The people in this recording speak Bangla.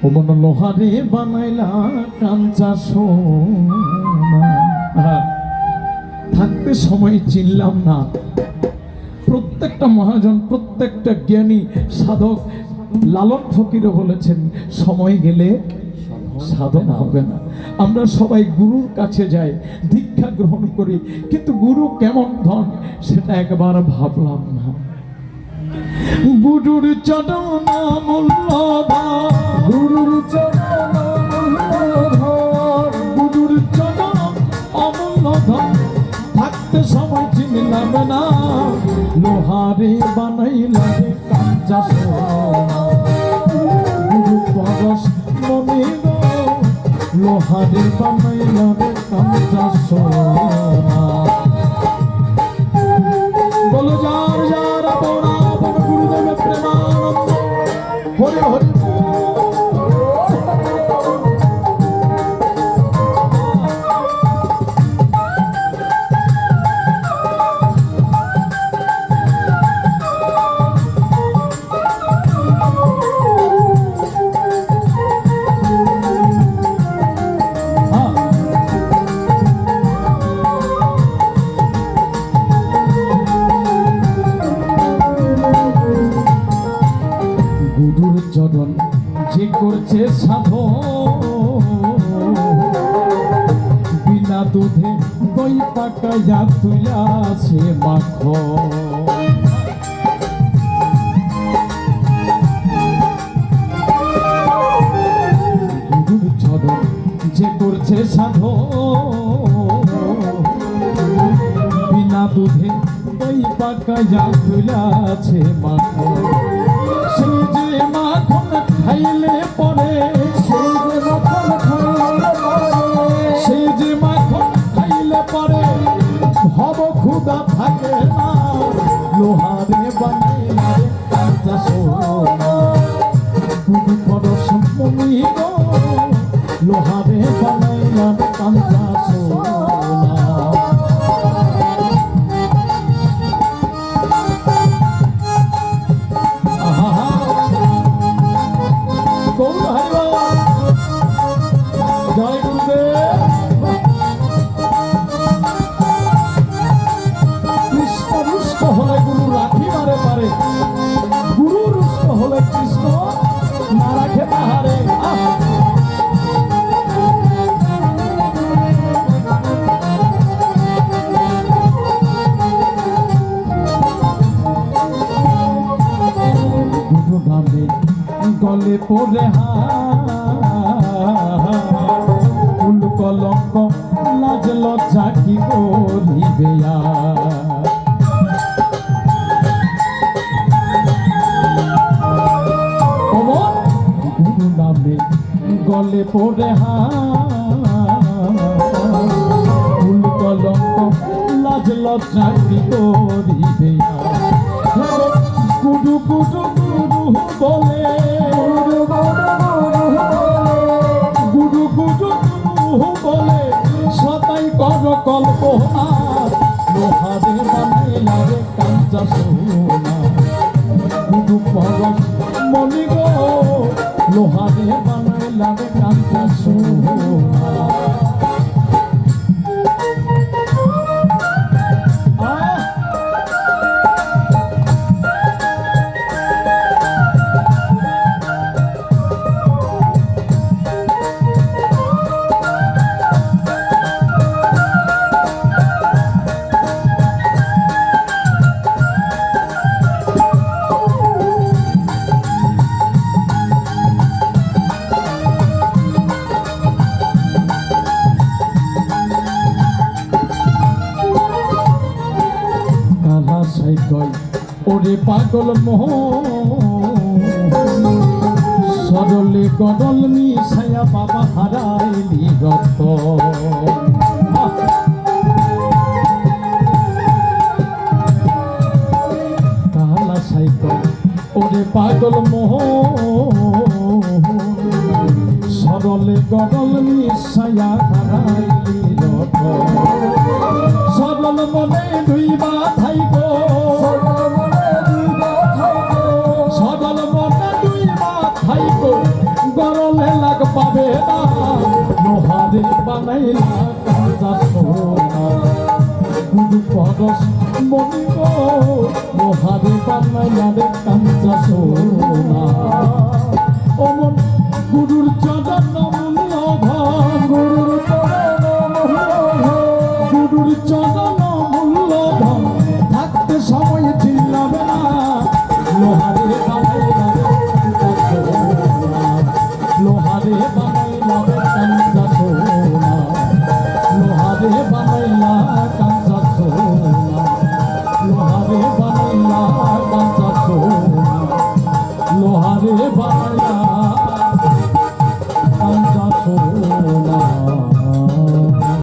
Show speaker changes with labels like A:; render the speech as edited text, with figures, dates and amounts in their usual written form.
A: ও মন লোহারে বানাইলা কাঞ্চা সোনা। থাকতে সময় চিনলাম না। প্রত্যেকটা মহাজন, প্রত্যেকটা জ্ঞানী সাধক লালন ফকিরও বলেছেন সময় গেলে সাধন হবে না। আমরা সবাই গুরুর কাছে যাই, দীক্ষা গ্রহণ করি, কিন্তু গুরু কেমন ধন সেটা একবার ভাবলাম না। গুরুর চরণ মূল্যবান, গুরুর চরণ মূল্যবান, গুরুর চরণ অমূল্য ধন। থাকতে সময় চিনলাম না, লোহারে বানাইলা কাঞ্চা সোনা। গুরু পরশ মনে লোহারে বানাইলা কাঞ্চা সোনা। বলো যার যার আপনা আপন গুরুদেবের প্রেমানন্দ। হরি হরি যে করছে সাধন, বিনা দুধে দই পাকাইয়া তুইলাছে মাখন। গুরুর চরণ যে করছে সাধন, বিনা দুধে দই পাকাইয়া তুইলাছে মাখন। সেই যে মাখন খাইলে পরে, সেই যে মাখন খাইলে পরে ভব ক্ষুধা থাকে না। লোহারে বানাইলা কাঞ্চা সোনা। গুরু পরশ মনি গো, লোহারে বানাইলা কাঞ্চা সোনা। জয় গুরুদেব। কৃষ্ণ রুষ্ট হলে গুরু রাখিবারে পারে, গুরু রুষ্ট হলে কৃষ্ণ না রাখে তাহারে। গুরু নামে গলে পড়ে ফুল কলঙ্ক লাজ লজ্জা কি করিবে। গুরু নামে গলে পড়ে ফুল কলঙ্ক লাজ লজ্জা কি করিবে। গুরু গুরু গুরু বলে, গুরু গুরু গুরু বলে সদাই কর কল্পনা। লোহারে বানাইলা কাঞ্চা সোনা। গুরু পরশ মনি গো, লোহারে বানাইলা কাঞ্চা সোনা। ওরে পাগল মোহ সরলে গডল মিশায়া বাবা হারাইলি রত। কালা সাইকেল ওরে পাগল মোহ সরলে গডল মিশায়া হারাইলি রত। সরল মনে দুইবা থাইগো, সরল মনে দুইবা থাইগো, গরল না লোহারে বানাইলা কাঁচা সোনা গুরু পরশ মনি গো লোহারে বানাইলা রে কাঁচা সোনা অমন গুরুর চরণ